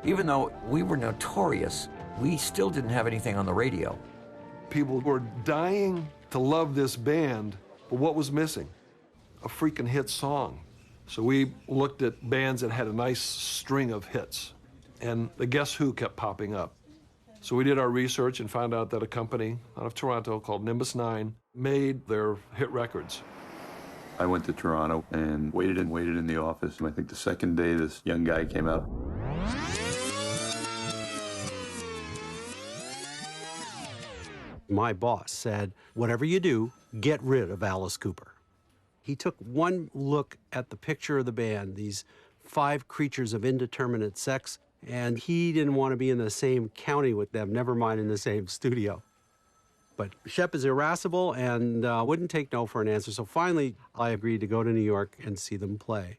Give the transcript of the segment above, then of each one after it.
Even though we were notorious, we still didn't have anything on the radio. People were dying to love this band, but what was missing? A freaking hit song. So we looked at bands that had a nice string of hits, and the Guess Who kept popping up. So we did our research and found out that a company out of Toronto called Nimbus 9 made their hit records. I went to Toronto and waited in the office. And I think the second day this young guy came out. My boss said, whatever you do, get rid of Alice Cooper. He took one look at the picture of the band, these 5 creatures of indeterminate sex, and he didn't want to be in the same county with them, never mind in the same studio. But Shep is irascible and wouldn't take no for an answer, so finally I agreed to go to New York and see them play.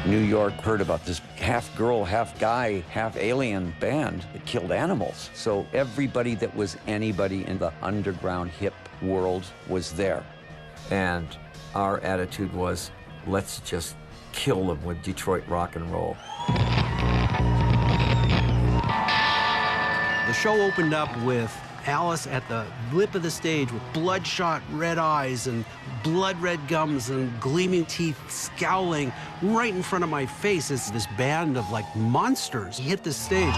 New York heard about this half-girl, half-guy, half-alien band that killed animals. So everybody that was anybody in the underground hip world was there. And our attitude was, let's just kill them with Detroit rock and roll. The show opened up with Alice at the lip of the stage with bloodshot red eyes and blood-red gums and gleaming teeth, scowling right in front of my face as this band of, like, monsters hit the stage.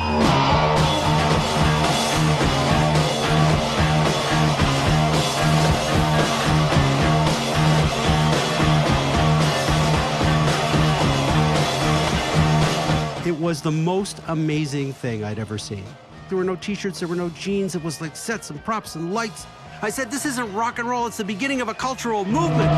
It was the most amazing thing I'd ever seen. There were no t-shirts, there were no jeans. It was like sets and props and lights. I said, this isn't rock and roll, it's the beginning of a cultural movement.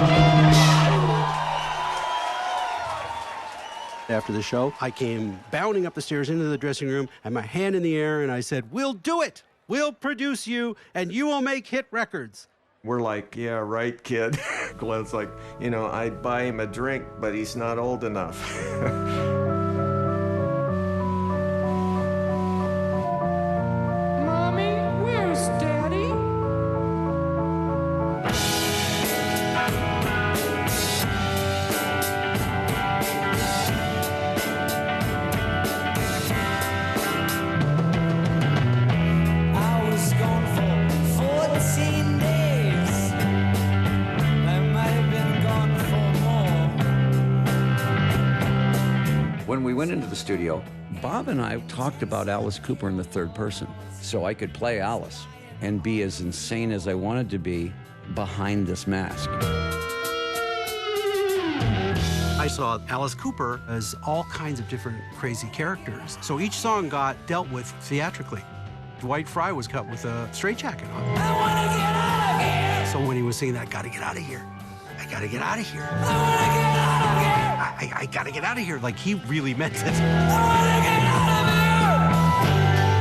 After the show, I came bounding up the stairs into the dressing room, and my hand in the air, and I said, we'll do it. We'll produce you, and you will make hit records. We're like, yeah, right, kid. Glenn's like, you know, I'd buy him a drink, but he's not old enough. When we went into the studio, Bob and I talked about Alice Cooper in the third person, so I could play Alice and be as insane as I wanted to be behind this mask. I saw Alice Cooper as all kinds of different crazy characters. So each song got dealt with theatrically. Dwight Fry was cut with a straitjacket on. I wanna get out of here! So when he was singing that, gotta get out of here. I gotta get out of here. I wanna get out of here! I gotta get out of here, like he really meant it. I wanna get out of here!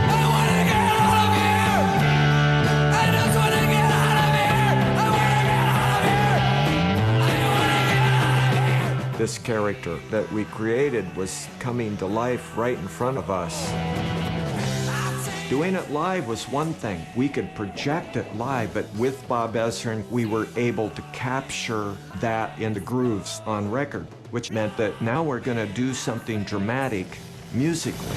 I wanna get out of here! I just wanna get out of here! I wanna get out of here! I wanna get out of here! This character that we created was coming to life right in front of us. Doing it live was one thing. We could project it live, but with Bob Ezrin, we were able to capture that into grooves on record, which meant that now we're going to do something dramatic musically.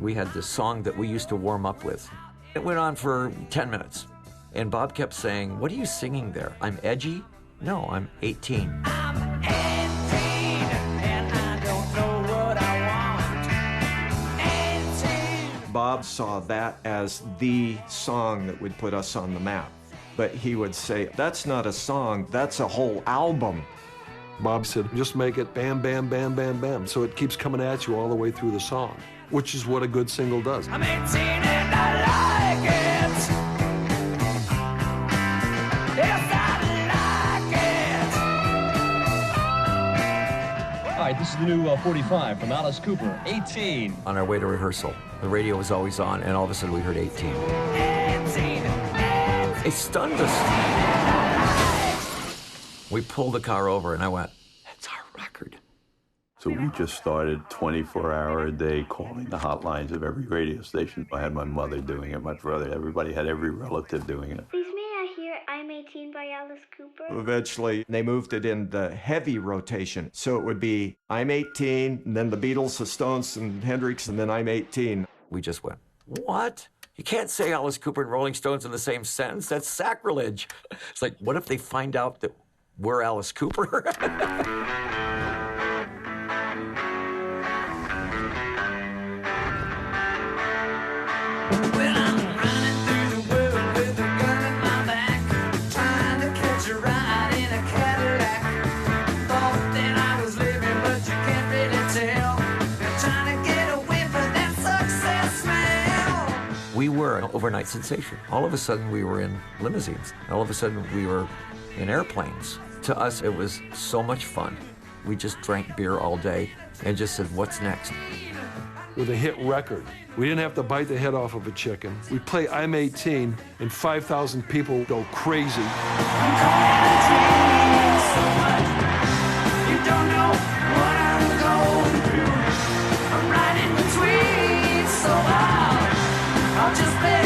We had this song that we used to warm up with. It went on for 10 minutes. And Bob kept saying, what are you singing there? I'm edgy? No, I'm 18. I'm 18 and I don't know what I want. 18. Bob saw that as the song that would put us on the map. But he would say, that's not a song, that's a whole album. Bob said, just make it bam, bam, bam, bam, bam. So it keeps coming at you all the way through the song, which is what a good single does. I'm 18 and I like it. Yes, I like it. All right, this is the new 45 from Alice Cooper, 18. On our way to rehearsal, the radio was always on, and all of a sudden we heard 18. 18. It stunned us. We pulled the car over, and I went, that's our record. So we just started 24-hour-a-day calling the hotlines of every radio station. I had my mother doing it, my brother, everybody had every relative doing it. Please may I hear I'm 18 by Alice Cooper? Eventually, they moved it in the heavy rotation. So it would be, I'm 18, and then the Beatles, the Stones, and Hendrix, and then I'm 18. We just went, what? You can't say Alice Cooper and Rolling Stones in the same sentence. That's sacrilege. It's like, what if they find out that we're Alice Cooper? Well, I'm running through the world with a gun in my back, trying to catch a ride in a Cadillac. Thought that I was living, but you can't really tell. I'm trying to get a whiff of that success smell. We were an overnight sensation. All of a sudden, we were in limousines. All of a sudden, we were in airplanes. To us, it was so much fun. We just drank beer all day and just said, what's next? With a hit record, we didn't have to bite the head off of a chicken. We play I'm 18, and 5,000 people go crazy. You don't know what I'm going through. I'm right in between, so I'll just play